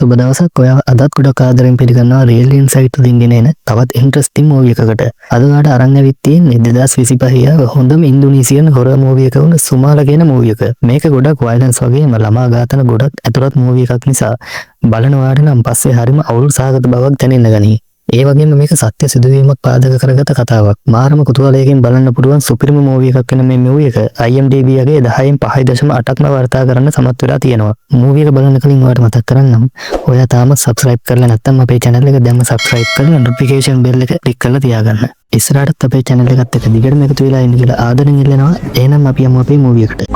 සුබ දවසක්. ඔයා අදත් ගොඩක් ආදරෙන් පිළිගන්නවා රියල් ඉන්සයිට් වලින් ගෙන එන තවත් ඉන්ට්‍රස්ටිං මූවි එකකට. අද ඔයාලට අරන් ඇවිත් තියෙන්නේ 2025 හොඳම ඉන්දුනීසියන් හොරර් මූවි එක වුණ සුමාලා කියන මූවි එක. මේක ගොඩක් වයලන්ස් වගේම ළමා ඝාතන ගොඩක් ඇතුළත් මූවි එකක් නිසා බලන වාට නම් පස්සේ හරිම අවුල් සහගත බවක් දැනෙන්න ගනී. ඒ වගේම මේක සත්‍ය සිදුවීමක් පාදක කරගත කතාවක්. මාරම කුතුහලයකින් බලන්න පුළුවන් සුපිරිම මූවි එකක් වෙන මේ මූවි එක IMDb එකේ 10න් 5.8ක්ම වර්තා කරන්න සමත් වෙලා තියෙනවා. මූවි එක බලන්න කලින් ඔයාලට මතක් කරන්නම්. ඔයා තාම subscribe කරලා නැත්නම් අපේ channel එක දැන්ම subscribe කරලා notification bell එක click කරලා තියාගන්න. ඉස්සරහටත් අපේ channel එකත් එක්ක දිගටම එකතු වෙලා ඉන්න කියලා ආදරෙන් ඉල්ලනවා. එහෙනම් අපි යමු අපේ මූවි එකට.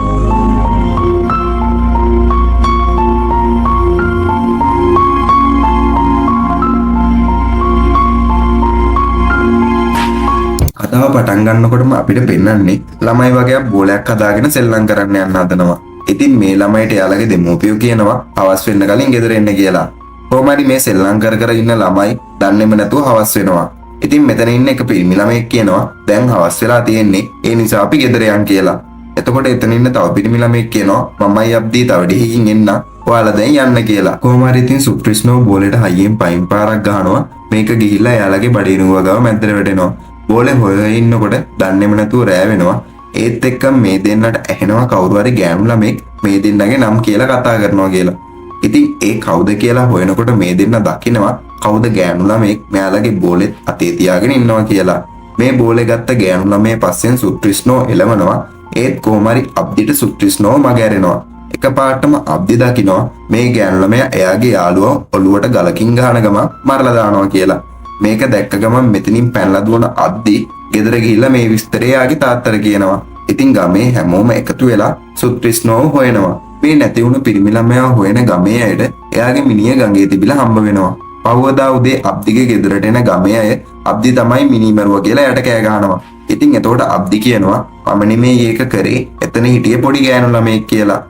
කතාව පටන් ගන්නකොටම අපිට පෙන්වන්නේ ළමයි වගේක් බෝලයක් හදාගෙන සෙල්ලම් කරන්න යන්න හදනවා. ඉතින් මේ ළමයිට යාළගේ දෙමෝපියෝ කියනවා හවස් වෙන්න කලින් ගෙදර එන්න කියලා. කොහොම හරි මේ සෙල්ලම් කර ඉන්න ළමයි දන්නේම නැතුව හවස් වෙනවා. ඉතින් මෙතන ඉන්න එක පිරිමි ළමයෙක් කියනවා දැන් හවස් වෙලා තියෙන්නේ ඒ නිසා අපි ගෙදර යන් කියලා. එතකොට එතන ඉන්න තව පිරිමි ළමයෙක් කියනවා මමයි අබ්දී තව ඩෙහිකින් එන්න ඔයාලා දැන් යන්න කියලා. කොහොම හරි ඉතින් සුක්‍රිෂ්ණෝ බෝලෙට හයියෙන් පයින් පාරක් ගහනවා. මේක ගිහිල්ලා යාළගේ බඩිනුව ගාව මැද්දට වැටෙනවා. බෝලේ හොයලා ඉන්නකොට දන්නේම නැතුව රෑ වෙනවා. ඒත් එක්කම මේ දෙන්නට ඇහෙනවා කවුරු හරි ගෑනු ළමෙක් මේ දෙන්නගේ නම් කියලා කතා කරනවා කියලා. ඉතින් ඒ කවුද කියලා හොයනකොට මේ දෙන්න දකිනවා කවුද ගෑනු ළමෙක් මෙයාලගේ බෝලෙත් අතේ තියාගෙන ඉන්නවා කියලා. මේ බෝලේ ගත්ත ගෑනු ළමයේ පස්සෙන් සුක්‍රිෂ්ණෝ එළවනවා. ඒත් කොහොම හරි අබ්දිට සුක්‍රිෂ්ණෝ මගහැරෙනවා. එකපාරටම අබ්දි දකිනවා මේ ගෑනු ළමයා එයාගේ යාළුවා ඔළුවට ගලකින් ගහන ගම මරලා දානවා කියලා. මේක දැක්ක ගමන් මෙතනින් පැනලා දුවන අද්දි ගෙදර ගිහිල්ලා මේ විස්තරය යාගේ තාත්තට කියනවා. ඉතින් ගමේ හැමෝම එකතු වෙලා සුක්‍රිෂ්ණෝව හොයනවා. මේ නැති වුණු පිරිමි ළමයා හොයන ගමේ අයට එයාගේ මිනිහ ගඟේ තිබිලා හම්බ වෙනවා. පහවදා උදේ අබ්දිගේ ගෙදරට එන ගමේ අය අබ්දි තමයි මිනි මරුවා කියලා යට කෑ ගහනවා. ඉතින් එතකොට අබ්දි කියනවා මම නෙමෙයි ඒක කරේ එතන හිටියේ පොඩි ගෑනු ළමයෙක් කියලා.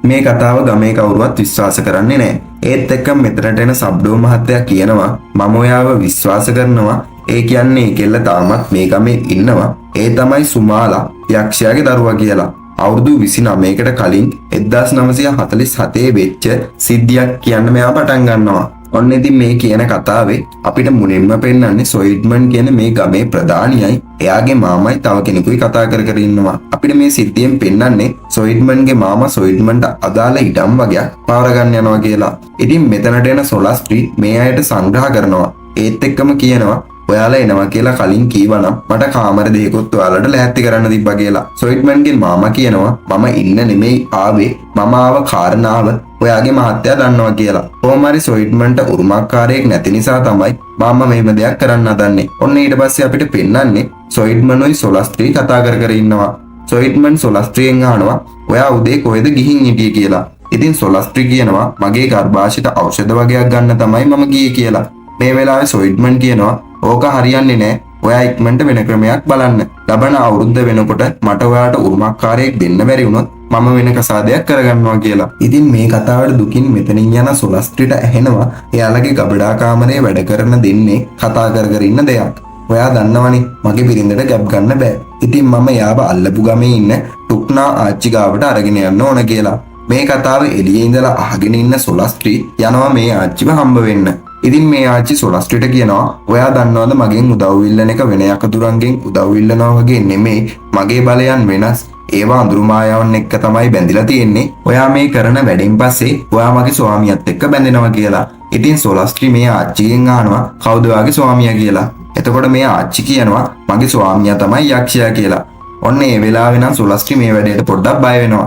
මේ කතාව ගමේ කවුරුවත් විශ්වාස කරන්නේ නැහැ. ඒත් එක්කම මෙතනට එන සබ්ඩෝ මහත්තයා කියනවා මම ඔයාව විශ්වාස කරනවා. ඒ කියන්නේ කෙල්ල තාමත් මේ ගමේ ඉන්නවා. ඒ තමයි සුමාලා යක්ෂයාගේ දරුවා කියලා. අවුරුදු 29කට කලින් 1947 වෙච්ච සිද්ධියක් කියන්න මෙයා පටන් ගන්නවා. ඔන්න ඉතින් මේ කියන කතාවේ අපිට මුලින්ම පෙන්වන්නේ සොයිඩ්මන් කියන මේ ගමේ ප්‍රධානියයි එයාගේ මාමයි තව කෙනෙකුයි කතා කර ඉන්නවා. අපිට මේ සිද්ධියෙන් පෙන්වන්නේ සොයිඩ්මන්ගේ මාමා සොයිඩ්මන්ට අදාළ ඉඩම් වගේක් පවර ගන්න යනවා කියලා. ඉතින් මෙතනට එන සොලස්ට්‍රී මේ අයට සංග්‍රහ කරනවා. ඒත් එක්කම කියනවා ඔයාලා එනවා කියලා කලින් කීවනම් මට කාමර දෙකකුත් ඔයාලට ලෑස්ති කරන්න තිබ්බා කියලා. සොයිඩ්මන්ගේ මාමා කියනවා මම ඉන්න නෙමෙයි ආවේ මම ආව කාරණාව ඔයාගේ මහත්තයා දන්නවා කියලා. කොහොම හරි සොයිඩ්මන්ට උරුමකාරයෙක් නැති නිසා තමයි මම මේම දෙයක් කරන්න හදන්නේ. ඔන්න ඊට පස්සේ අපිට පෙන්වන්නේ සොයිඩ්මන්ොයි සොලස්ට්‍රී කතා කර ඉන්නවා. සොයිඩ්මන් සොලස්ට්‍රීයෙන් අහනවා ඔයා උදේ කොහෙද ගිහින් හිටියේ කියලා. ඉතින් සොලස්ට්‍රී කියනවා මගේ ගර්භාෂිත ඖෂධ වගේක් ගන්න තමයි මම ගියේ කියලා. මේ වෙලාවේ සොයිඩ්මන් කියනවා ඕක හරියන්නේ නැහැ. ඔයා ඉක්මනට වෙන ක්‍රමයක් බලන්න. ලබන අවුරුද්ද වෙනකොට මට ඔයාට උරුමකාරයෙක් දෙන්න බැරි වුණොත් මම වෙන කසාදයක් කරගන්නවා කියලා. ඉතින් මේ කතාවට දුකින් මෙතනින් යන සොලස්ට්‍රීට ඇහෙනවා එයාලගේ ගබඩා කාමරේ වැඩ කරන දෙන්නේ කතා කර ඉන්න දෙයක්. ඔයා දන්නවනේ මගේ බිරිඳට ගැබ් ගන්න බෑ. ඉතින් මම යාව අල්ලපු ගමේ ඉන්න ටුක්නා ආච්චි ගාවට අරගෙන යන්න ඕන කියලා. මේ කතාව එළියේ ඉඳලා අහගෙන ඉන්න සොලස්ට්‍රී යනවා මේ ආච්චිව හම්බ වෙන්න. ඉතින් මේ ආච්චි සොලස්ට්‍රීට කියනවා ඔයා දන්නවද මගෙන් උදව් ඉල්ලන එක වෙන යකදුරන්ගෙන් උදව් ඉල්ලනවා වගේ නෙමෙයි මගේ බලයන් වෙනස්. ඒවා අඳුරු මායාවන් එක්ක තමයි බැඳිලා තියෙන්නේ. ඔයා මේ කරන වැඩෙන් පස්සේ ඔයා මගේ ස්වාමියාත් එක්ක බැඳෙනවා කියලා. ඉතින් සොලස්ට්‍රී මේ ආච්චිගෙන් අහනවා කවුද ඔයාගේ ස්වාමියා කියලා. එතකොට මේ ආච්චි කියනවා මගේ ස්වාමියා තමයි යක්ෂයා කියලා. ඔන්න ඒ වෙලාවේ නම් සොලස්ට්‍රී මේ වැඩේට පොඩ්ඩක් බය වෙනවා.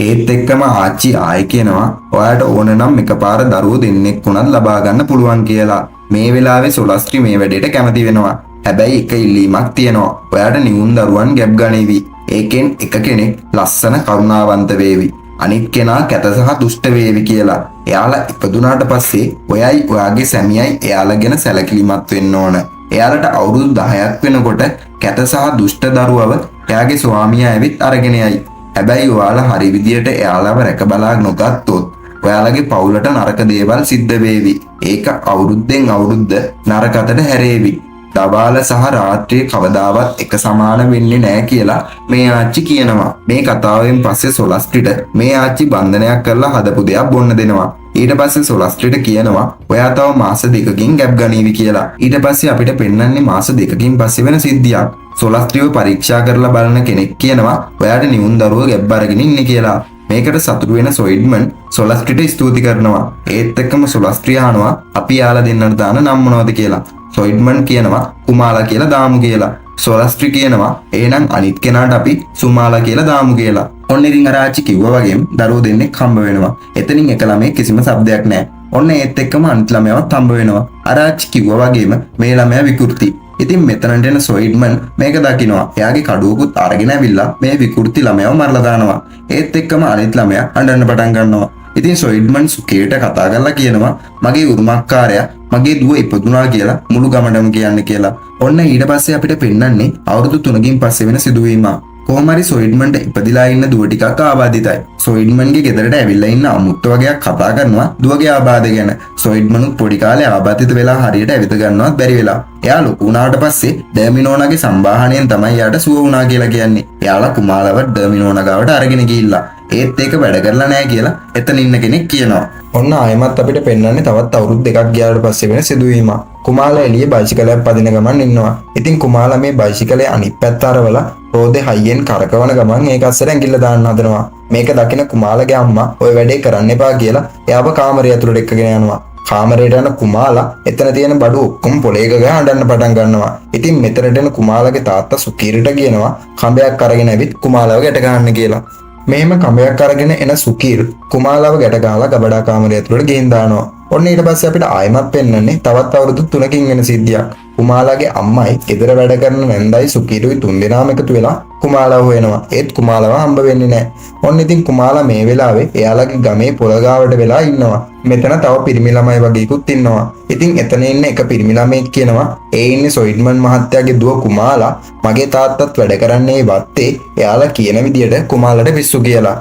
ඒත් එක්කම ආච්චි ආයෙ කියනවා ඔයාට ඕන නම් එකපාර දරුවෝ දෙන්නෙක් වුණත් ලබා ගන්න පුළුවන් කියලා. මේ වෙලාවේ සොලස්ට්‍රී මේ වැඩේට කැමති වෙනවා. හැබැයි එක ඉල්ලීමක් තියෙනවා. ඔයාට නිවුන් දරුවන් ගැබ් ගණේවි. ඒකෙන් එක කෙනෙක් ලස්සන කරුණාවන්ත වේවි. අනිත් කෙනා කැත සහ දුෂ්ට වේවි කියලා. එයාලා ඉපදුනාට පස්සේ ඔයයි ඔයාගේ සැමියයි එයාලා ගැන සැලකිලිමත් වෙන්න ඕන. එයාලට අවුරුදු 10ක් වෙනකොට කැත සහ දුෂ්ට දරුවව එයාගේ ස්වාමියා ඇවිත් අරගෙන යයි. හැබැයි ඔයාලා හරි විදියට එයාලව රැක බලා නොගත්තොත් ඔයාලගේ පවුලට නරක දේවල් සිද්ධ වේවි. ඒක අවුරුද්දෙන් අවුරුද්ද නරකතට හැරේවි. දවාල සහ රාත්‍රියේ කවදාවත් එක සමාන වෙන්නේ නැහැ කියලා මේ ආච්චි කියනවා. මේ කතාවෙන් පස්සේ සොලස්ට්‍රිට මේ ආච්චි බන්ධනයක් කරලා හදපු දෙයක් බොන්න දෙනවා. ඊට පස්සේ සොලස්ට්‍රිට කියනවා ඔයා තව මාස 2කින් ගැබ් ගනීවි කියලා. ඊට පස්සේ අපිට පෙන්වන්නේ මාස 2කින් පස්සේ වෙන සිද්ධියක්. සොලස්ට්‍රිව පරීක්ෂා කරලා බලන කෙනෙක් කියනවා ඔයාට නිවුන් දරුවෝ ගැබ් අරගෙන ඉන්නේ කියලා. මේකට සතුටු වෙන සොයිඩ්මන් සොලස්ට්‍රිට ස්තුති කරනවා. ඒත් එක්කම සොලස්ට්‍රිය අහනවා අපි යාලා දෙන්නට දාන නම් මොනවද කියලා. සොයිඩ්මන් කියනවා කුමාලා කියලා දාමු කියලා. සොලස්ට්‍රි කියනවා එහෙනම් අනිත් කෙනාට අපි සුමාලා කියලා දාමු කියලා. ඔන්න ඉතින් අර ආච්චි කිව්වා වගේම දරුවෝ දෙන්නෙක් හම්බ වෙනවා. එතනින් එක ළමයෙක් කිසිම શબ્දයක් නැහැ. ඔන්න ඒත් එක්කම අනිත් ළමයාවත් හම්බ වෙනවා. අර ආච්චි කිව්වා වගේම මේ ළමයා විකෘති. ඉතින් මෙතනට එන සොයිඩ්මන් මේක දකිනවා. එයාගේ කඩුවකුත් අරගෙන ඇවිල්ලා මේ විකෘති ළමයාව මරලා දානවා. ඒත් එක්කම අනිත් ළමයා අඬන්න පටන් ගන්නවා. ඉතින් සොයිඩ්මන් සුකේට කතා කරලා කියනවා මගේ උරුමකාරයා මගේ දුව ඉපදුනා කියලා මුළු ගමටම කියන්න කියලා. ඔන්න ඊට පස්සේ අපිට පෙන්වන්නේ අවුරුදු 3කින් පස්සේ වෙන සිදුවීමක්. කොහොම හරි සොයිඩ්මන්ට ඉපදිලා ඉන්න දුව ටිකක් ආබාධිතයි. සොයිඩ්මන්ගේ ගෙදරට ඇවිල්ලා ඉන්න අමුත්ත වගේක් කතා කරනවා දුවගේ ආබාධය ගැන. සොයිඩ්මනුත් පොඩි කාලේ ආබාධිත වෙලා හරියට ඇවිත ගන්නවත් බැරි වෙලා. එයා ලොකු වුණාට පස්සේ ඩර්මිනෝනාගේ සම්බාහණයෙන් තමයි එයාට සුව වුණා කියලා කියන්නේ. එයාලා කුමාලව ඩර්මිනෝනා ගාවට අරගෙන ගිහිල්ලා. ඒත් ඒක වැඩ කරලා නැහැ කියලා එතන ඉන්න කෙනෙක් කියනවා. ඔන්න ආයෙමත් අපිට පෙන්වන්නේ තවත් අවුරුදු 2ක් ගියාට පස්සේ වෙන සිදුවීමක්. කුමාලා එළියේ බයිසිකලයක් පදින ගමන් ඉන්නවා. ඉතින් කුමාලා මේ බයිසිකලේ අනිත් පැත්ත අරවලා රෝදේ හයියෙන් කරකවන ගමන් ඒක අස්සට ඇඟිල්ල දාන්න හදනවා. මේක දකින කුමාලගේ අම්මා ඔය වැඩේ කරන්න එපා කියලා එයාව කාමරය ඇතුළට එක්කගෙන යනවා. කාමරයට යන කුමාලා එතන තියෙන බඩු ඔක්කොම පොලේ ගගා හඬන්න පටන් ගන්නවා. ඉතින් මෙතනට එන කුමාලගේ තාත්තා සුකීරට කියනවා කඹයක් අරගෙන ඇවිත් කුමාලව ගැට ගන්න කියලා. මෙහෙම කඹයක් අරගෙන එන සුකීර් කුමාලව ගැට ගහලා ගබඩා කාමරය ඇතුළට ගෙන් දානවා. ඔන්න ඊට පස්සේ අපිට ආයෙමත් පෙන්වන්නේ තවත් අවුරුදු 3කින් වෙන සිද්ධියක්. කුමාලාගේ අම්මයි ගෙදර වැඩ කරන නැන්දයි සුකීරුයි තුන්දෙනාම එකතු වෙලා කුමාලාව හොයනවා. ඒත් කුමාලාව හම්බ වෙන්නේ නැහැ. ඔන්න ඉතින් කුමාලා මේ වෙලාවේ එයාලගේ ගමේ පොළ ගාවට වෙලා ඉන්නවා. මෙතන තව පිරිමි ළමයි වගේකුත් ඉන්නවා. ඉතින් එතන ඉන්න එක පිරිමි ළමෙක් කියනවා ඒ ඉන්නේ සොයිඩ්මන් මහත්තයාගේ දුව කුමාලා. මගේ තාත්තත් වැඩ කරන්නේ වත්තේ. එයාලා කියන විදියට කුමාලට පිස්සු කියලා.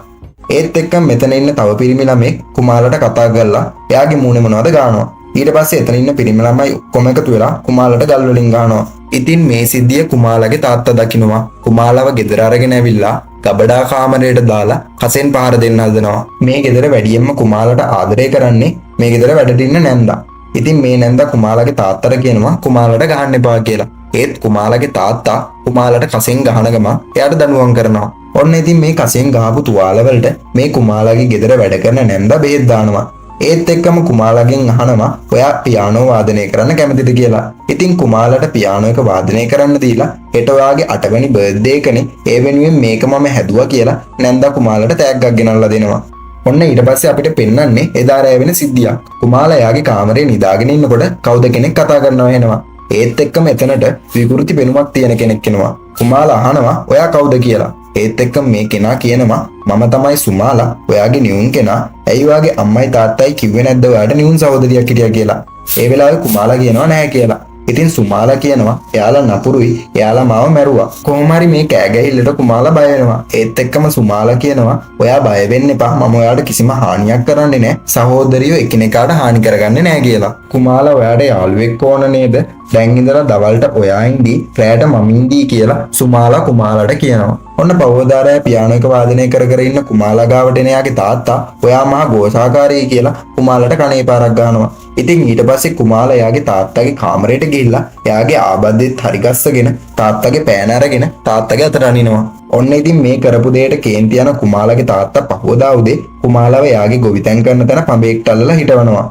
ඒත් එක්ක මෙතන ඉන්න තව පිරිමි ළමෙක් කුමාලට කතා කරලා එයාගේ මූණේ මොනවද ගානවා. ඊට පස්සේ එතන ඉන්න පිරිමි ළමයි ඔක්කොම එකතු වෙලා කුමාලට ගල් වලින් ගහනවා. ඉතින් මේ සිද්ධිය කුමාලගේ තාත්තා දකිනවා. කුමාලව ගෙදර අරගෙන ඇවිල්ලා ගබඩා කාමරයට දාලා කසෙන් පහර දෙන්න හදනවා. මේ ගෙදර වැඩියෙන්ම කුමාලට ආදරය කරන්නේ මේ ගෙදර වැඩට ඉන්න නැන්දා. ඉතින් මේ නැන්දා කුමාලගේ තාත්තට කියනවා කුමාලට ගහන්න එපා කියලා. ඒත් කුමාලගේ තාත්තා කුමාලට කසෙන් ගහන ගම එයාට දඬුවම් කරනවා. ඔන්න ඉතින් මේ කසෙන් ගහපු තුවාල වලට මේ කුමාලගේ ගෙදර වැඩ කරන නැන්දා බෙහෙත් දානවා. ඒත් එක්කම කුමාලගෙන් අහනවා ඔයා පියානෝ වාදනය කරන්න කැමතිද කියලා. ඉතින් කුමාලට පියානෝ එක වාදනය කරන්න දීලා හෙට ඔයාගේ 8 වෙනි බර්ත්ඩේ එකනේ ඒ වෙනුවෙන් මේක මම හැදුවා කියලා නැන්දා කුමාලට තෑග්ගක් ගෙනල්ලා දෙනවා. ඔන්න ඊට පස්සේ අපිට පෙන්වන්නේ එදා රැ වෙන සිද්ධියක්. කුමාලා එයාගේ කාමරේ නිදාගෙන ඉන්නකොට කවුද කෙනෙක් කතා කරනවා එනවා. ඒත් එක්කම එතනට විකෘති පෙනුමක් තියෙන කෙනෙක් එනවා. කුමාලා අහනවා ඔයා කවුද කියලා. ඒත් එක්කම මේ කෙනා කියනවා මම තමයි සුමාලා ඔයාගේ නියුන් කෙනා. ඇයි ඔයාගේ අම්මයි තාත්තයි කිව්වේ නැද්ද ඔයාට නියුන් සහෝදරියක් හිටියා කියලා. ඒ වෙලාවේ කුමාලා කියනවා නැහැ කියලා. ඉතින් සුමාලා කියනවා එයාලා නපුරුයි එයාලා මාව මැරුවා. කොහොම හරි මේ කෑ ගැහිල්ලට කුමාලා බය වෙනවා. ඒත් එක්කම සුමාලා කියනවා ඔයා බය වෙන්න එපා මම ඔයාට කිසිම හානියක් කරන්නේ නැහැ. සහෝදරියෝ එකිනෙකාට හානි කරගන්නේ නැහැ කියලා. කුමාලා ඔයාට යාළුවෙක් ඕන නේද? දැන් ඉඳලා දවල්ට ඔයා ඉඳී රැයට මම ඉඳී කියලා සුමාලා කුමාලාට කියනවා. ඔන්න පවෝදාරය පියානෝ එක වාදනය කර කර ඉන්න කුමාලා ගාවට එන යාගේ තාත්තා ඔයා මහා ගෝසාකාරී කියලා කුමාලාට කණේ පාරක් ගන්නවා. ඉතින් ඊට පස්සේ කුමාලා එයාගේ තාත්තගේ කාමරයට ගිහිල්ලා එයාගේ ආබද්දෙත් හරි ගස්සගෙන තාත්තගේ පෑන අරගෙන තාත්තගේ අතට අනිනවා. ඔන්න ඉතින් මේ කරපු දෙයට කේන්ති යන කුමාලාගේ තාත්තා පහවදා උදේ කුමාලාව එයාගේ ගොවිතැන් කරන තැන පඹේකට අල්ලලා හිටවනවා.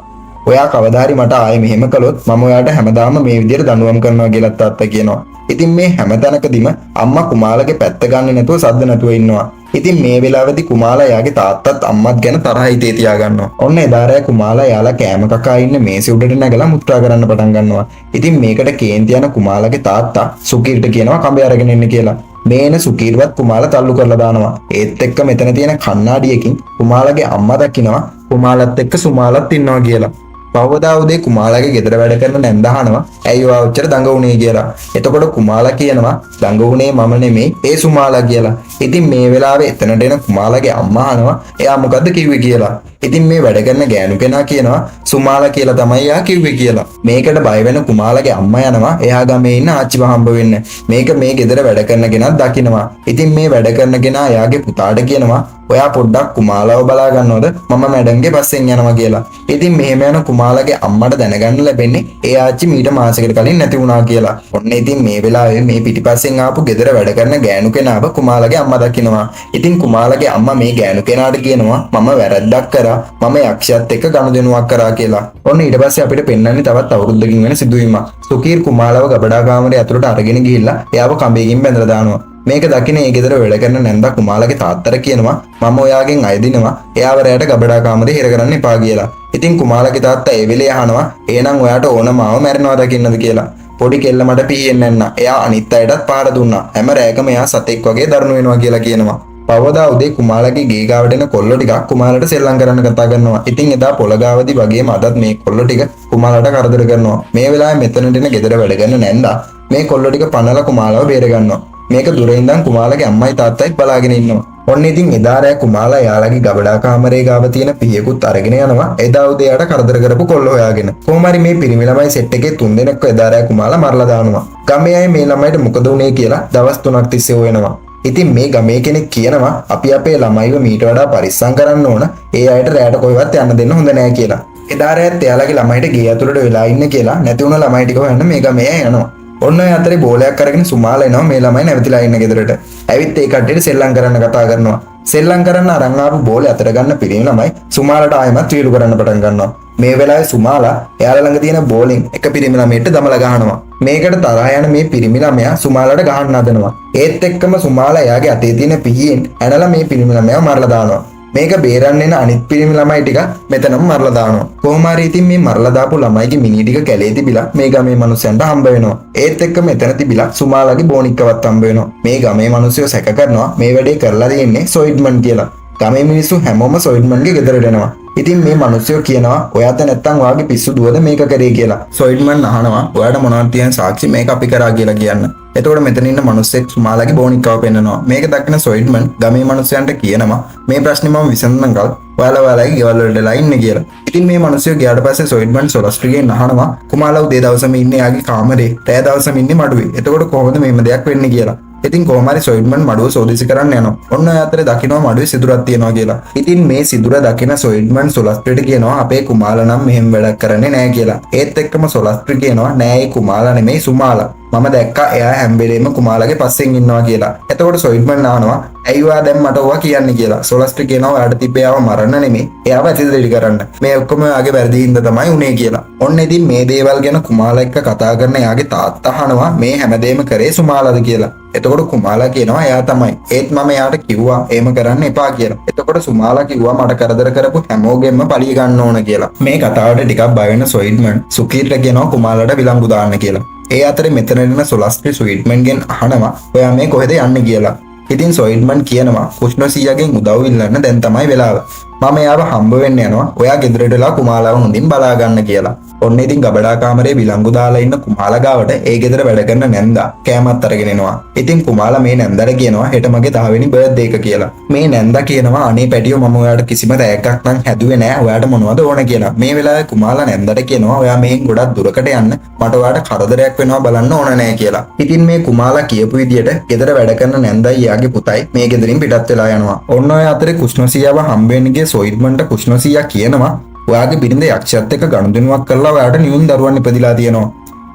ඔයා කවදා හරි මට ආයේ මෙහෙම කළොත් මම ඔයාට හැමදාම මේ විදිහට දඬුවම් කරනවා කියලා තාත්තා කියනවා. ඉතින් මේ හැමතැනකදීම අම්මා කුමාලාගේ පැත්ත ගන්න නැතුව සද්ද නැතුව ඉන්නවා. ඉතින් මේ වෙලාවේදී කුමාලා යාගේ තාත්තත් අම්මත් ගැන තරහ හිතේ තියා ගන්නවා. ඔන්න එදා රෑ කුමාලා යාලා කෑම කකා ඉන්න මේසෙ උඩට නැගලා මුත්‍රා කරන්න පටන් ගන්නවා. ඉතින් මේකට කේන්ති යන කුමාලාගේ තාත්තා සුකීර්ට කියනවා කඹේ අරගෙන එන්න කියලා. මේන සුකීර්වත් කුමාලා තල්ලු කරලා දානවා. ඒත් එක්ක මෙතන තියෙන කණ්ණාඩියකින් කුමාලාගේ අම්මා දකිනවා කුමාලත් එක්ක සුමාලත් ඉන්නවා කියලා. කවදා උදේ කුමාලගේ ගෙදර වැඩ කරන නැන්ද අහනවා ඇයි ඔයා ඔච්චර දඟ වුණේ කියලා. එතකොට කුමාලා කියනවා දඟ වුණේ මම නෙමෙයි ඒ සුමාලා කියලා. ඉතින් මේ වෙලාවේ එතනට එන කුමාලගේ අම්මා අහනවා එයා මොකද්ද කිව්වේ කියලා. ඉතින් මේ වැඩ කරන ගෑනු කෙනා කියනවා සුමාලා කියලා තමයි එයා කිව්වේ කියලා. මේකට බය වෙන කුමාලගේ අම්මා යනවා එයා ගමේ ඉන්න ආච්චිව හම්බ වෙන්න. මේක මේ ගෙදර වැඩ කරන කෙනත් දකිනවා. ඉතින් මේ වැඩ කරන කෙනා එයාගේ පුතාට කියනවා ඔයා පොඩ්ඩක් කුමාලාව බලා ගන්නවද මම මැඩම්ගේ පස්සෙන් යනවා කියලා. ඉතින් මෙහෙම යන කුමාලගේ අම්මට දැනගන්න ලැබෙන්නේ ඒ ආච්චි මීට මාසෙකට කලින් නැති වුණා කියලා. ඔන්න ඉතින් මේ වෙලාවේ මේ පිටිපස්සෙන් ආපු ගෙදර වැඩ කරන ගෑනු කෙනාව කුමාලගේ අම්මා දකිනවා. ඉතින් කුමාලගේ අම්මා මේ ගෑනු කෙනාට කියනවා මම වැරද්දක් කරා මම යක්ෂයත් එක්ක ගනුදෙනුවක් කරා කියලා. ඔන්න ඊට පස්සේ අපිට පෙන්වන්නේ තවත් අවුරුද්දකින් වෙන සිදුවීමක්. සුකීර් කුමාලව ගබඩා කාමරේ ඇතුළට අරගෙන ගිහිල්ලා එයාව කඹයකින් බැඳලා දානවා. මේක දකින ඒ ගෙදර වැඩ කරන නැන්දා කුමාලගේ තාත්තට කියනවා මම ඔයාගෙන් අයදිනවා එයාව රැයට ගබඩා කාමරේ හිර කරන්න එපා කියලා. ඉතින් කුමාලගේ තාත්තා ඒ වෙලේ අහනවා එහෙනම් ඔයාට ඕන මාව මැරෙනවා දකින්නද කියලා. පොඩි කෙල්ල මට පීයෙන් නැන්න. එයා අනිත් අයටත් පාර දුන්නා. හැම රැයකම එයා සතෙක් වගේ දරුණු වෙනවා කියලා කියනවා. පවදා උදේ කුමාලගේ ගේ ගාවට එන කොල්ලෝ ටිකක් කුමාලට සෙල්ලම් කරන්න කතා කරනවා. ඉතින් එදා පොළගාවදී වගේම අදත් මේ කොල්ලෝ ටික කුමාලට කරදර කරනවා. මේ වෙලාවේ මෙතනට එන ගෙදර වැඩ කරන නැන්දා මේ කොල්ලෝ ටික පනලා කුමාලව බේර ගන්නවා. මේක දුර ඉඳන් කුමාලගේ අම්මයි තාත්තයි බලාගෙන ඉන්නවා. ඔන්න ඉතින් එදා රෑ කුමාලා යාළගේ ගබඩා කාමරේ ගාව තියෙන පිහියකුත් අරගෙන යනවා. එදා උදේ යාට කරදර කරපු කොල්ලෝ හොයාගෙන. කොහොම හරි මේ පිරිමි ළමයි සෙට් එකේ 3 දෙනෙක්ව එදා රෑ කුමාලා මරලා දානවා. ගමේ අය මේ ළමයිට මොකද වුනේ කියලා දවස් 3ක් තිස්සේ හොයනවා. ඉතින් මේ ගමේ කෙනෙක් කියනවා අපි අපේ ළමයිව මීට වඩා පරිස්සම් කරන්න ඕන. ඒ අයට රෑට කොහෙවත් යන්න දෙන්න හොඳ නෑ කියලා. එදා රෑත් එයාලගේ ළමයිට ගේ ඇතුළට වෙලා ඉන්න කියලා නැති වුණ ළමයි ටික හොයන්න මේ ගමේ අය යනවා. ඔන්න ඔය අතරේ බෝලයක් අරගෙන සුමාලා එනවා මේ ළමයි නැවතිලා ඉන්න ගෙදරට. ඇවිත් ඒ කට්ටියට සෙල්ලම් කරන්න කතා කරනවා. සෙල්ලම් කරන්න අරන් ආපු බෝලේ අතට ගන්න පිරිමි ළමයි සුමාලාට ආයෙමත් වීලු කරන්න පටන් ගන්නවා. මේ වෙලාවේ සුමාලා එයාලා ළඟ තියෙන බෝලෙන් එක පිරිමි ළමයට දමලා ගහනවා. මේකට තරහ යන මේ පිරිමි ළමයා සුමාලාට ගහන්න හදනවා. ඒත් එක්කම සුමාලා එයාගේ අතේ තියෙන පිහියෙන් ඇනලා මේ පිරිමි ළමයාව මරලා දානවා. මේක බේරන්න එන අනිත් පිරිමි ළමයි ටික මෙතනම මරලා දානවා. කොහොම හරි ඉතින් මේ මරලා දාපු ළමයිගේ මිනි ටික කැලේ තිබිලා මේ ගමේ මිනිස්සුන්ට හම්බ වෙනවා. ඒත් එක්ක මෙතන තිබිලා සුමාලාගේ බෝනික්කවත් හම්බ වෙනවා. මේ ගමේ මිනිස්සු සැක කරනවා මේ වැඩේ කරලා තියෙන්නේ සොයිඩ්මන් කියලා. ගමේ මිනිස්සු හැමෝම සොයිඩ්මන්ගේ ගෙදරට එනවා. ඉතින් මේ මිනිස්සු කියනවා ඔයාට නැත්තම් ඔයාගේ පිස්සු දුවද මේක කරේ කියලා. සොයිඩ්මන් අහනවා ඔයාට මොනවද තියෙන සාක්ෂි මේක අපි කරා කියලා කියන්න. එතකොට මෙතන ඉන්න මිනිස්සෙක් සුමාලාගේ බෝනික්කව පෙන්නනවා. මේක දක්න සොයිඩ්මන් ගමේ මිනිස්සුන්ට කියනවා මේ ප්‍රශ්නේ මම විසඳනකල් ඔයාලගේ ගෙවල් වලටලා ඉන්න කියලා. ඉතින් මේ මිනිස්සු ගියාට පස්සේ සොයිඩ්මන් සොලස්ට්‍රිගෙන් අහනවා කුමාලා උදේ දවසම ඉන්නේ යාගේ කාමරේ රෑ දවසම ඉන්නේ මඩුවේ. එතකොට කොහොමද මේම දෙයක් වෙන්නේ කියලා. ඉතින් කොහොම හරි සොයිඩ්මන් මඩුව සෝදිසි කරන්න යනවා. ඔන්න ඔය අතරේ දකින්නවා මඩුවේ සිදුරක් තියෙනවා කියලා. ඉතින් මේ සිදුර දකින සොයිඩ්මන් සොලස්ට්‍රිට කියනවා අපේ කුමාලා නම් මෙහෙම වැඩක් කරන්නේ නැහැ කියලා. ඒත් එක්කම සොලස්ට්‍රි කියනවා නෑ ඒ කුමාලා නෙමෙයි සුමාලා. මම දැක්කා එයා හැම වෙලේම කුමාලාගේ පස්සෙන් ඉන්නවා කියලා. එතකොට සොයිඩ්මන් අහනවා ඇයි ඔයා දැන් මට ඔවා කියන්නේ කියලා. සොලස්ට්‍රි කියනවා ඔයාට තිබ්බේ ආව මරන්න නෙමෙයි. එයාව ඇතිදෙලි කරන්න. මේ ඔක්කොම ඔයාගේ වැරදි හින්දා තමයි උනේ කියලා. ඔන්න ඉතින් මේ දේවල් ගැන කුමාලා එක්ක කතා කරන එයාගේ තාත්තා අහනවා මේ හැමදේම කරේ සුමාලාද කියලා. එතකොට කුමාලා කියනවා එයා තමයි. ඒත් මම එයාට කිව්වා එහෙම කරන්න එපා කියලා. එතකොට සුමාලා කිව්වා මට කරදර කරපු හැමෝගෙම පලිය ගන්න ඕන කියලා. මේ කතාවට ටිකක් බය වෙන සොයිඩ්මන් සුකීර්ට කියනවා කුමාලාට විලංගු දාන්න කියලා. ඒ අතරේ මෙතන ඉන්න සොලස්ට්‍රි සොයිඩ්මන්ගෙන් අහනවා ඔයා මේ කොහෙද යන්නේ කියලා. ඉතින් සොයිඩ්මන් කියනවා කුෂ්ණසීයාගෙන් උදව් ඉල්ලන්න දැන් තමයි වෙලාව. මම එයාව හම්බ වෙන්න යනවා. ඔයා ගෙදරටලා කුමාලාව හොඳින් බලා ගන්න කියලා. ඔන්න ඉතින් ගබඩා කාමරේ විලංගු දාලා ඉන්න කුමාලා ගාවට ඒ ගෙදර වැඩ කරන නැන්දා කෑමත් අරගෙන එනවා. ඉතින් කුමාලා මේ නැන්දාට කියනවා හෙට මගේ 10 වෙනි බර්ත්ඩේ එක කියලා. මේ නැන්දා කියනවා අනේ පැටියෝ මම ඔයාට කිසිම රැයක්ක් නම් හැදුවේ නෑ. ඔයාට මොනවද ඕන කියලා. මේ වෙලාවේ කුමාලා නැන්දාට කියනවා ඔයා මෙහෙන් ගොඩක් දුරකට යන්න මට ඔයාට කරදරයක් වෙනවා බලන්න ඕන නෑ කියලා. ඉතින් මේ කුමාලා කියපු විදියට ගෙදර වැඩ කරන නැන්දායි යාගේ පුතයි මේ ගෙදරින් පිටත් වෙලා යනවා. ඔන්න ඔය අතරේ කුෂ්ණසීයාව හම්බ වෙන්න ගිය සොයිඩ්මන්ට කුෂ්ණසීයා කියනවා ඔයාගේ බිරිඳ යක්ෂයත් එක්ක ගනුදෙනුවක් කරලා ඔයාට නියුන් දරුවන් ඉපදිලා තියෙනවා.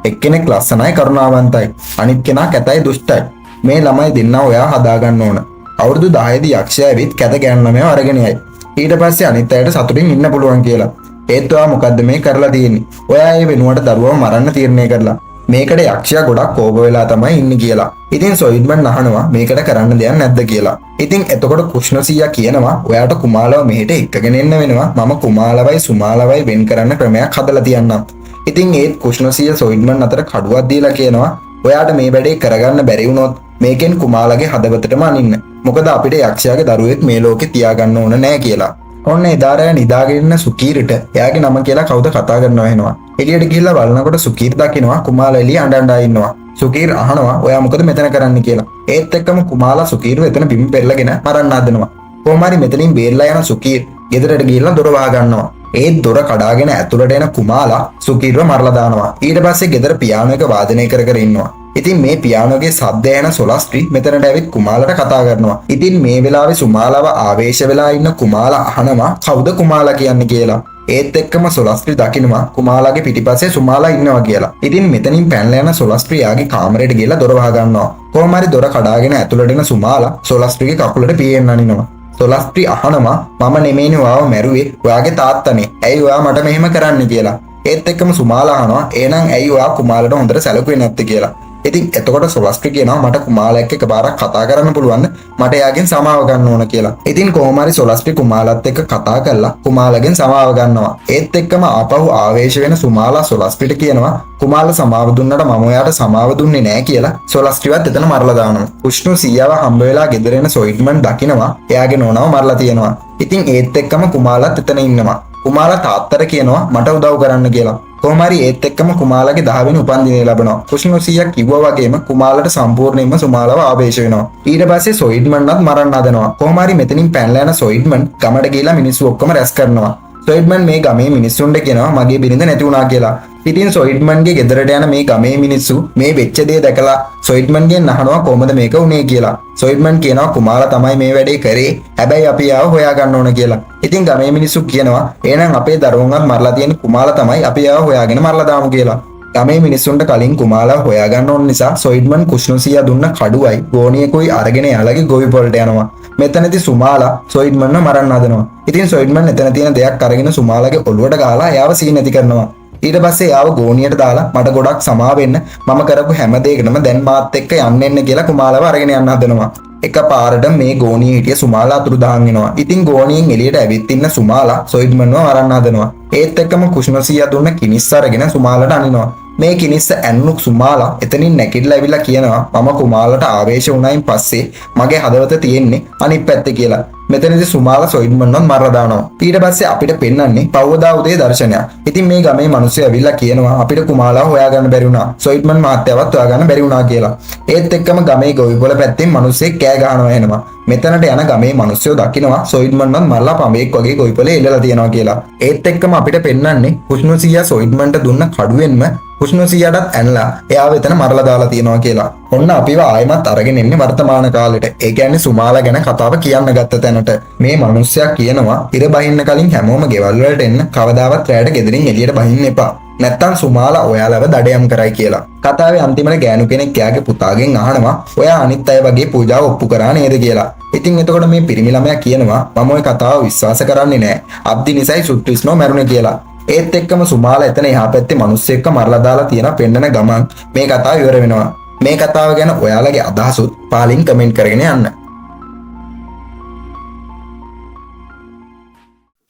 එක්කෙනෙක් ලස්සනයි කරුණාවන්තයි. අනිත් කෙනා කැතයි දුෂ්ටයි. මේ ළමයි දෙන්නා ඔයා හදාගන්න ඕන. අවුරුදු 10 දී යක්ෂයා ඇවිත් කැත ගෑනු ළමයාව අරගෙන යයි. ඊට පස්සේ අනිත් අයට සතුටින් ඉන්න පුළුවන් කියලා. ඒත් ඔයා මොකද්ද මේ කරලා තියෙන්නේ? ඔයා ඒ වෙනුවට දරුවව මරන්න තීරණය කරලා. මේකට යක්ෂයා ගොඩක් කෝප වෙලා තමයි ඉන්නේ කියලා. ඉතින් සොයිඩ්මන් අහනවා මේකට කරන්න දෙයක් නැද්ද කියලා. ඉතින් එතකොට කුෂ්ණසීයා කියනවා ඔයාට කුමාලව මෙහෙට එක්කගෙන එන්න වෙනවා. මම කුමාලවයි සුමාලවයි වෙන් කරන්න ක්‍රමයක් හදලා තියන්නම්. ඉතින් ඒත් කුෂ්ණසීයා සොයිඩ්මන් අතර කඩුවක් දීලා කියනවා ඔයාට මේ වැඩේ කරගන්න බැරි වුණොත් මේකෙන් කුමාලගේ හදවතටම අනින්න. මොකද අපිට යක්ෂයාගේ දරුවෙක් මේ ලෝකේ තියාගන්න ඕන නෑ කියලා. ඔන්න එදාරය නිදාගෙන සුකීරට එයාගේ නම කියලා කවුද කතා කරනවා වෙනවා. එළියට ගිහිල්ලා බලනකොට සුකීර් දකිනවා කුමාලා එළිය අඬ ඉන්නවා. සුකීර් අහනවා ඔයා මොකද මෙතන කරන්න කියලා. ඒත් එක්කම කුමාලා සුකීර්ව එතන බිම් පෙරලගෙන මරන්න හදනවා. කොහොම හරි මෙතනින් බේරලා යන සුකීර් ගෙදරට ගිහිල්ලා දොර වහ ගන්නවා. ඒත් දොර කඩාගෙන ඇතුළට එන කුමාලා සුකීර්ව මරලා දානවා. ඊට පස්සේ ගෙදර පියානෝ එක වාදනය කර කර ඉන්නවා. ඉතින් මේ පියානෝගේ සද්ද ඇහෙන සොලස්ට්‍රි මෙතනට ඇවිත් කුමාලට කතා කරනවා. ඉතින් මේ වෙලාවේ සුමාලාව ආවේශ වෙලා ඉන්න කුමාලා අහනවා කවුද කුමාලා කියන්නේ කියලා. ඒත් එක්කම සොලස්ට්‍රි දකිනවා කුමාලාගේ පිටිපස්සේ සුමාලා ඉන්නවා කියලා. ඉතින් මෙතනින් පැනලා යන සොලස්ට්‍රි යාගේ කාමරයට ගිහලා දොර වහ ගන්නවා. කොහොම හරි දොර කඩාගෙන ඇතුළට එන සුමාලා සොලස්ට්‍රිගේ කකුලට පියෙන්න අනිනවා. සොලස්ට්‍රි අහනවා මම නෙමෙයිනේ ඔයාව මැරුවේ ඔයාගේ තාත්තනේ. ඇයි ඔයා මට මෙහෙම කරන්නේ කියලා. ඒත් එක්කම සුමාලා අහනවා එහෙනම් ඇයි ඔයා කුමාලට හොඳට සැලකුවේ නැත්තේ කියලා. ඉතින් එතකොට සොලස්ට්‍රි කියනවා මට කුමාලෙක් එක්ක පාරක් කතා කරන්න පුළුවන් මට එයාගෙන් සමාව ගන්න ඕන කියලා. ඉතින් කොහොම හරි සොලස්ට්‍රි කුමාලත් එක්ක කතා කරලා කුමාලගෙන් සමාව ගන්නවා. ඒත් එක්කම ආපහු ආවේශ වෙන සුමාලා සොලස්ට්‍රිට කියනවා කුමාල සමාව දුන්නට මම ඔයාට සමාව දුන්නේ නැහැ කියලා සොලස්ට්‍රිවත් එතන මරලා දානවා. උෂ්ණු සීයාව හම්බ වෙලා ගෙදර එන සොයිඩ්මන් දකිනවා එයාගේ නෝනාව මරලා තියෙනවා. ඉතින් ඒත් එක්කම කුමාලත් එතන ඉන්නවා. කුමාලා තාත්තට කියනවා මට උදව් කරන්න කියලා. කොහොම හරි ඒත් එක්කම කුමාලගේ 10 වෙනි උපන්දිනය ලැබෙනවා. කුෂ්ණු සීයා කිව්වා වගේම කුමාලට සම්පූර්ණයෙන්ම සුමාලව ආවේශ වෙනවා. ඊට පස්සේ සොයිඩ්මන්වත් මරන්න හදනවා. කොහොම හරි මෙතනින් පැනලා යන සොයිඩ්මන් ගමට ගිහිලා මිනිස්සු ඔක්කොම රැස් කරනවා. සොයිඩ්මන් මේ ගමේ මිනිස්සුන්ට කියනවා මගේ බිරිඳ නැති වුණා කියලා. ඉතින් සොයිඩ්මන්ගේ ගෙදරට යන මේ ගමේ මිනිස්සු මේ වෙච්ච දේ දැකලා සොයිඩ්මන්ගෙන් අහනවා කොහොමද මේක වුනේ කියලා. සොයිඩ්මන් කියනවා කුමාලා තමයි මේ වැඩේ කරේ. හැබැයි අපි ආව හොයා ගන්න ඕන කියලා. ඉතින් ගමේ මිනිස්සු කියනවා එහෙනම් අපේ දරුවන්වත් මරලා තියෙන කුමාලා තමයි අපි ආව හොයාගෙන මරලා දාමු කියලා. ගමේ මිනිස්සුන්ට කලින් කුමාලා හොයා ගන්න ඕන නිසා සොයිඩ්මන් කුෂ්ණුසියා දුන්න කඩුවයි ගෝණියකුයි අරගෙන යාළගේ ගොවි පොළට යනවා. මෙතනදී සුමාලා සොයිඩ්මන්ව මරන්න හදනවා. ඉතින් සොයිඩ්මන් එතන තියෙන දෙයක් අරගෙන සුමාලාගේ ඔළුවට ගහලා එයාව සීන් නැති කරනවා. ඊට පස්සේ යාව ගෝණියට දාලා මට ගොඩක් සමාව වෙන්න මම කරපු හැම දෙයකටම දැන් මාත් එක්ක යන්න කියලා කුමාලව අරගෙන යන්න හදනවා. එකපාරට මේ ගෝණියේ හිටිය සුමාලා අතුරුදහන් වෙනවා. ඉතින් ගෝණියෙන් එළියට ඇවිත් ඉන්න සුමාලා සොයිඩ්මන්ව මරන්න හදනවා. ඒත් එක්කම කුෂ්ණසියා දුන්න කිනිස්ස අරගෙන සුමාලට අනිනවා. මේ කිනිස්ස ඇන්නුක් සුමාලා එතනින් නැගිටලා ඇවිල්ලා කියනවා මම කුමාලට ආවේශ වුණායින් පස්සේ මගේ හදවත තියෙන්නේ අනිත් පැත්තේ කියලා. මෙතනදී සුමාලා සොයිඩ්මන්වත් මරලා දානවා. ඊට පස්සේ අපිට පෙන්වන්නේ පවදා උදේ දර්ශනයක්. ඉතින් මේ ගමේ මිනිස්සු ඇවිල්ලා කියනවා අපිට කුමාලා හොයාගන්න බැරි වුණා. සොයිඩ්මන් මහත්තයාවත් හොයාගන්න බැරි වුණා කියලා. ඒත් එක්කම ගමේ ගොවිපොළ පැත්තෙන් මිනිස්සෙක් කෑ ගහනවා එනවා. මෙතනට යන ගමේ මිනිස්සු දකිනවා සොයිඩ්මන්වත් මරලා පඹෙක් වගේ ගොවිපොළේ එල්ලලා තියනවා කියලා. ඒත් එක්කම අපිට පෙන්වන්නේ කුෂ්ණුසියා සොයිඩ්මන්ට දුන්න කඩුවෙන්ම කුෂ්ණුසියාටත් ඇනලා එයාව එතන මරලා දාලා තියනවා කියලා. ඔන්න අපිව ආයෙමත් අරගෙන එන්නේ වර්තමාන කාලෙට. ඒ කියන්නේ සුමාලා ගැන කතාව කියන්න ගත්ත තැනට. මේ මිනිස්සයා කියනවා ඉර බහින්න කලින් හැමෝම ගෙවල් වලට එන්න කවදාවත් රැයට ගෙදරින් එළියට බහින්න එපා. නැත්තම් සුමාලා ඔයාලව දඩයම් කරයි කියලා. කතාවේ අන්තිමට ගෑනු කෙනෙක් එයාගේ පුතාගෙන් අහනවා ඔයා අනිත් අය වගේ පූජාව ඔප්පු කරා නේද කියලා. ඉතින් එතකොට මේ පිරිමි ළමයා කියනවා මම ওই කතාව විශ්වාස කරන්නේ නැහැ. අබ්දි නිසයි සුට්‍රිස්නෝ මැරුණේ කියලා. ඒත් එක්කම සුමාලා එතන එහා පැත්තේ මිනිස්සු එක්ක මරලා දාලා තියෙන පෙන්නන ගමන් මේ කතාව ඉවර වෙනවා. මේ කතාව ගැන ඔයාලගේ අදහසුත් පාලින් කමෙන්ට් කරගෙන යන්න.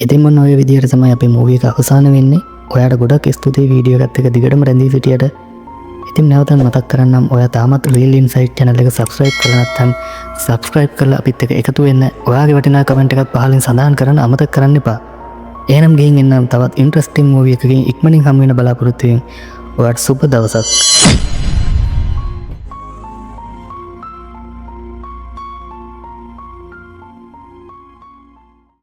ඉතින් මොන ඔය විදිහට තමයි අපේ මූවී එක අවසන් වෙන්නේ. ඔයාට ගොඩක් ස්තුතියි වීඩියෝ එකත් එක්ක දිගටම රැඳී සිටියට. ඉතින් නැවතත් මතක් කරන්නම් ඔයා තාමත් රීල් ඉන්සයිට් channel එක subscribe කරලා නැත්නම් subscribe කරලා අපිත් එක්ක එකතු වෙන්න. ඔයාගේ වටිනා කමෙන්ට් එකක් පහලින් සඳහන් කරන්න අමතක කරන්න එපා. එහෙනම් ගිහින් එන්නම් තවත් ඉන්ට්‍රස්ටිං මූවී එකකින් ඉක්මනින් හමු වෙන බලාපොරොත්තු වෙමින් ඔයාට සුබ දවසක්.